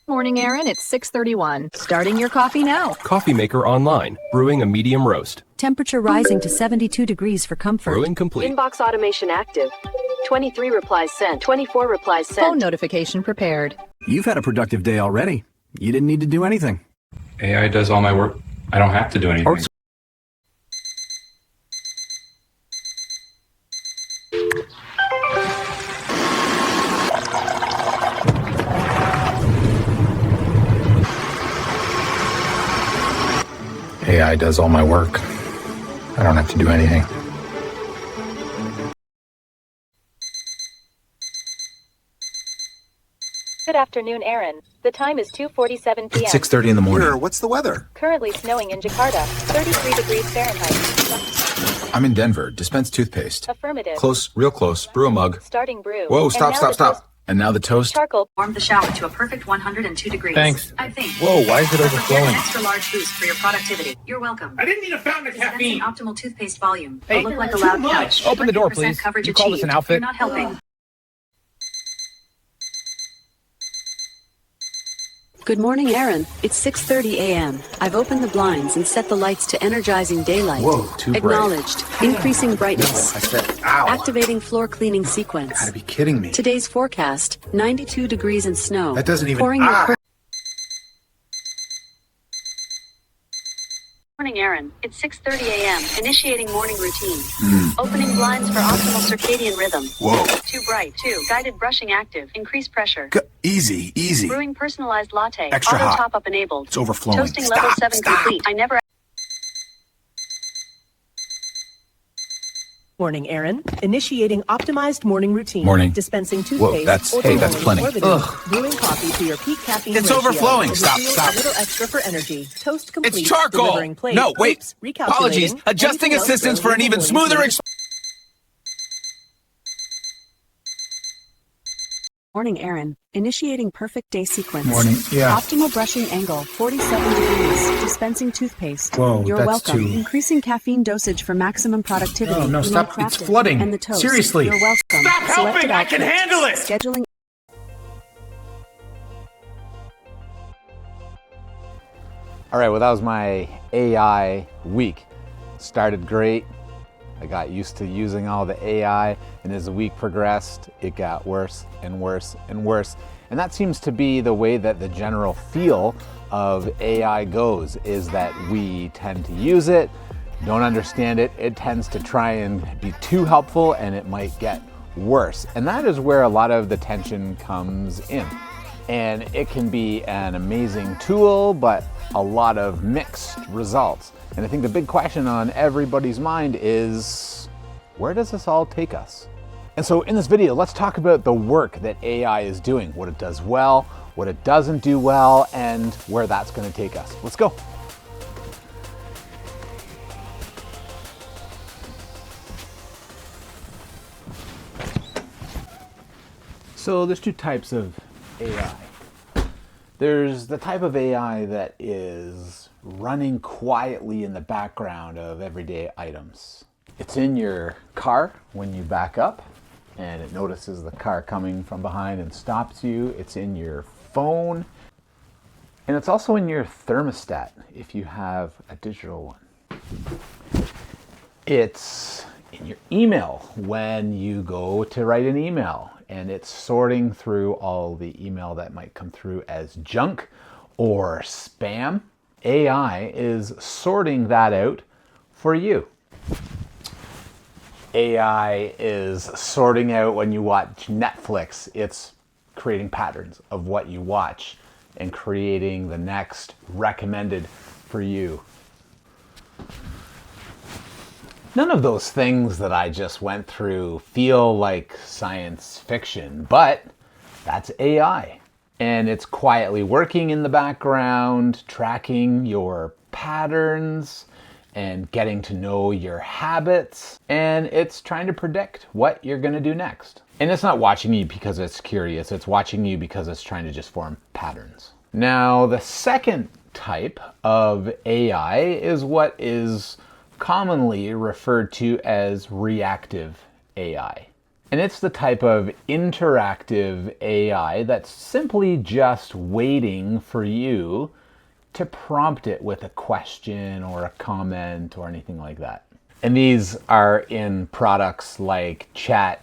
Morning, Aaron. It's 6:31. Starting your coffee now. Coffee maker online. Brewing a medium roast. Temperature rising to 72 degrees for comfort. Brewing complete. Inbox automation active. 23 replies sent. 24 replies sent. Phone notification prepared. You've had a productive day already. You didn't need to do anything. AI does all my work. I don't have to do anything. AI does all my work. I don't have to do anything. Good afternoon, Aaron. The time is 2:47 p.m. It's 6:30 in the morning. Sure, what's the weather? Currently snowing in Jakarta, 33 degrees Fahrenheit. I'm in Denver. Dispense toothpaste. Affirmative. Close, real close. Brew a mug. Starting brew. Whoa, And stop, now stop, the stop. And now the toast. Charcoal. Warm the shower to a perfect 102 degrees. Thanks. I think. Whoa, why is it Prepare overflowing? an extra large boost for your productivity. You're welcome. I didn't need a fountain of Dispensing caffeine. optimal toothpaste volume. Hey, Look like a too loud much. couch. Open the door, 100% please. Coverage You call this an achieved. outfit? You're not helping. Good morning, Aaron. It's 6:30 a.m. I've opened the blinds and set the lights to energizing daylight. Whoa, too bright. Acknowledged. Increasing brightness. I said, ow. Activating floor cleaning sequence. Gotta be kidding me. Today's forecast, 92 degrees and snow. That doesn't even... Pouring your Ah! Morning, Aaron. It's 6:30 a.m. Initiating morning routine. Opening blinds for optimal circadian rhythm. Whoa. Too bright. 2. Guided brushing active. Increase pressure. Easy, easy. Brewing personalized latte. Extra Auto hot. top up enabled. It's overflowing. Toasting Stop, level 7 stop. complete. I never. Morning, Aaron. Initiating optimized morning routine. Morning. Dispensing Whoa, toothpaste. that's- or hey, that's tea plenty. or vanilla. Ugh. Brewing coffee to your peak caffeine It's ratio. overflowing. With a Stop, feel stop. A little extra for energy. Toast complete. It's charcoal. Delivering plate. No, wait. Oops, recalculating. Apologies. Adjusting Anything else assistance for an early in even the morning, smoother... please? Morning, Aaron. Initiating perfect day sequence. Morning, yeah. Optimal brushing angle, 47 degrees. Dispensing toothpaste. Whoa, You're that's welcome. too- Increasing caffeine dosage for maximum productivity. No, stop. Well It's crafted. flooding. And the toast. Seriously. You're welcome. Stop helping! Selected I can outfits. handle it! Scheduling. All right, well, that was my AI week. Started great. I got used to using all the AI, and as the week progressed, it got worse and worse and worse. And that seems to be the way that the general feel of AI goes, is that we tend to use it, don't understand it, it tends to try and be too helpful, and it might get worse. And that is where a lot of the tension comes in. And it can be an amazing tool, but a lot of mixed results. And I think the big question on everybody's mind is, where does this all take us? And so in this video, let's talk about the work that AI is doing, what it does well, what it doesn't do well, and where that's going to take us. Let's go. So there's two types of AI. There's the type of AI that is running quietly in the background of everyday items. It's in your car when you back up, and it notices the car coming from behind and stops you. It's in your phone, and it's also in your thermostat if you have a digital one. It's in your email when you go to write an email, and it's sorting through all the email that might come through as junk or spam. AI is sorting that out for you. AI is sorting out when you watch Netflix. It's creating patterns of what you watch and creating the next recommended for you. None of those things that I just went through feel like science fiction, but that's AI. And it's quietly working in the background, tracking your patterns and getting to know your habits. And it's trying to predict what you're going to do next. And it's not watching you because it's curious. It's watching you because it's trying to just form patterns. Now, the second type of AI is what is commonly referred to as reactive AI. And it's the type of interactive AI that's simply just waiting for you to prompt it with a question or a comment or anything like that. And these are in products like ChatGPT,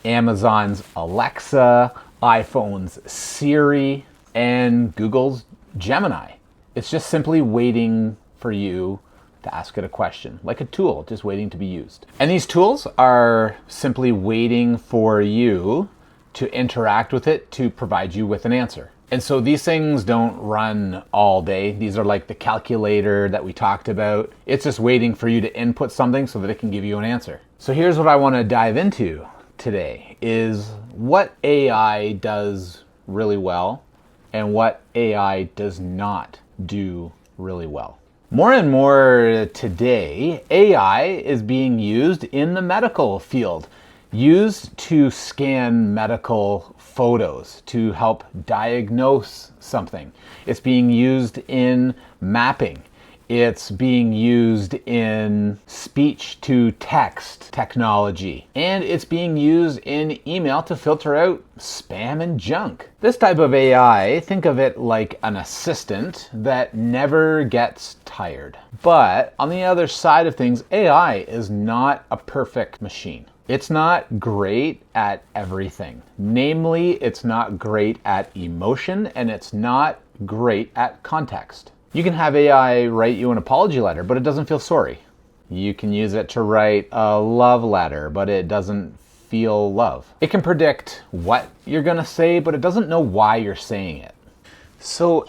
Amazon's Alexa, iPhone's Siri, and Google's Gemini. It's just simply waiting for you to ask it a question, like a tool, just waiting to be used. And these tools are simply waiting for you to interact with it to provide you with an answer. And so these things don't run all day. These are like the calculator that we talked about. It's just waiting for you to input something so that it can give you an answer. So here's what I want to dive into today is what AI does really well and what AI does not do really well. More and more today, AI is being used in the medical field, used to scan medical photos to help diagnose something. It's being used in mapping. It's being used in speech to text technology. And it's being used in email to filter out spam and junk. This type of AI, think of it like an assistant that never gets tired. But on the other side of things, AI is not a perfect machine. It's not great at everything. Namely, it's not great at emotion and it's not great at context. You can have AI write you an apology letter, but it doesn't feel sorry. You can use it to write a love letter, but it doesn't feel love. It can predict what you're gonna say, but it doesn't know why you're saying it. So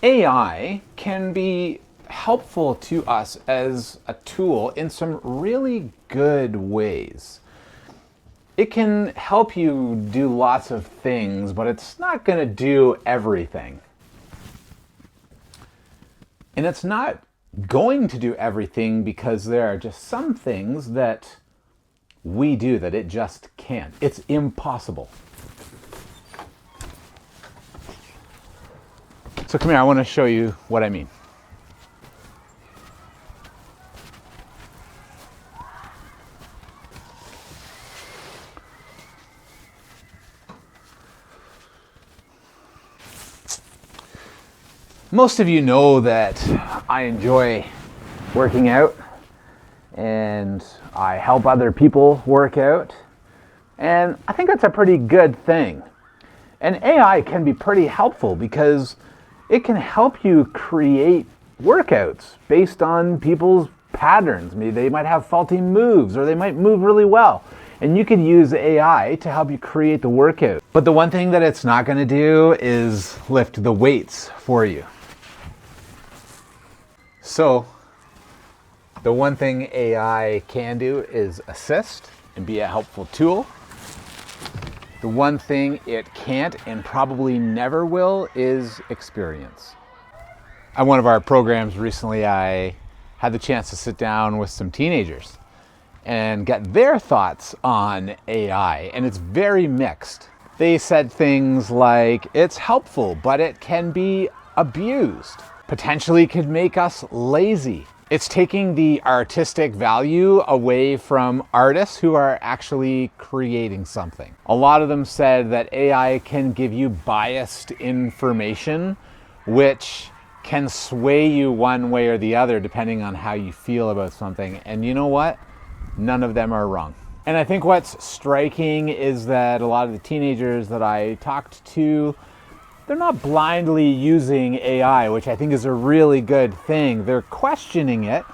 AI can be helpful to us as a tool in some really good ways. It can help you do lots of things, but it's not gonna do everything. And it's not going to do everything because there are just some things that we do that it just can't. It's impossible. So come here, I want to show you what I mean. Most of you know that I enjoy working out and I help other people work out, and I think that's a pretty good thing. And AI can be pretty helpful because it can help you create workouts based on people's patterns. Maybe they might have faulty moves or they might move really well. And you can use AI to help you create the workout. But the one thing that it's not going to do is lift the weights for you. So the one thing AI can do is assist and be a helpful tool. The one thing it can't and probably never will is experience. On one of our programs recently, I had the chance to sit down with some teenagers and get their thoughts on AI, and it's very mixed. They said things like, it's helpful, but it can be abused. Potentially could make us lazy. It's taking the artistic value away from artists who are actually creating something. A lot of them said that AI can give you biased information, which can sway you one way or the other depending on how you feel about something. And you know what? None of them are wrong. And I think what's striking is that a lot of the teenagers that I talked to, they're not blindly using AI, which I think is a really good thing. They're questioning it,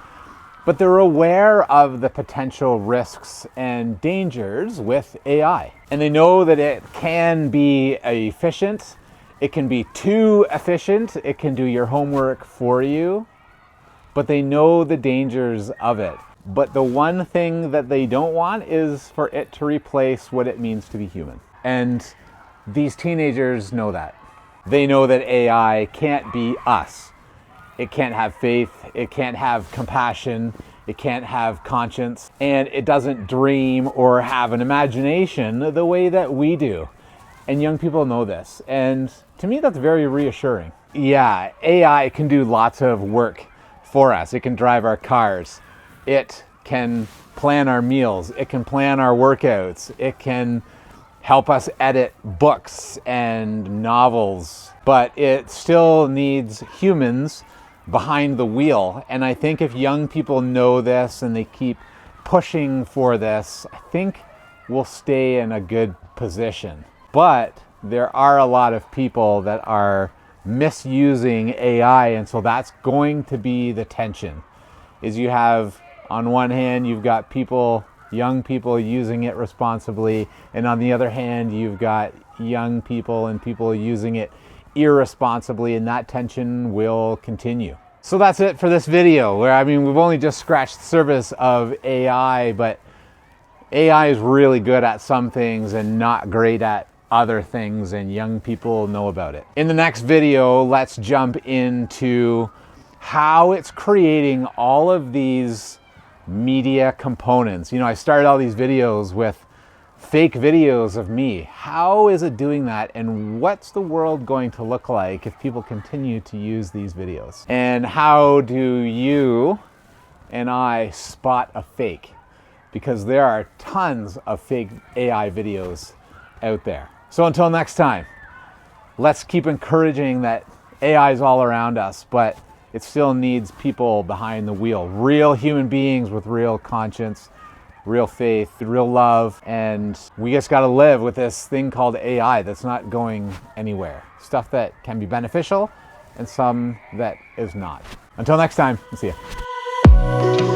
but they're aware of the potential risks and dangers with AI. And they know that it can be efficient. It can be too efficient. It can do your homework for you, but they know the dangers of it. But the one thing that they don't want is for it to replace what it means to be human. And these teenagers know that. They know that AI can't be us. It can't have faith, it can't have compassion, it can't have conscience, and it doesn't dream or have an imagination the way that we do. And young people know this, and to me that's very reassuring. Yeah, AI can do lots of work for us. It can drive our cars. It can plan our meals, it can plan our workouts, it can help us edit books and novels, but it still needs humans behind the wheel. And I think if young people know this and they keep pushing for this, I think we'll stay in a good position. But there are a lot of people that are misusing AI, and so that's going to be the tension. Is you have, on one hand, you've got people, young people using it responsibly, and on the other hand, you've got young people and people using it irresponsibly, and that tension will continue. So that's it for this video, where, I mean, we've only just scratched the surface of AI, but AI is really good at some things and not great at other things, and young people know about it. In the next video, let's jump into how it's creating all of these media components. You know, I started all these videos with fake videos of me. How is it doing that, and what's the world going to look like if people continue to use these videos? And how do you and I spot a fake? Because there are tons of fake AI videos out there. So until next time, let's keep encouraging that AI is all around us, but it still needs people behind the wheel, real human beings with real conscience, real faith, real love, and we just got to live with this thing called AI that's not going anywhere. Stuff that can be beneficial and some that is not. Until next time, see ya.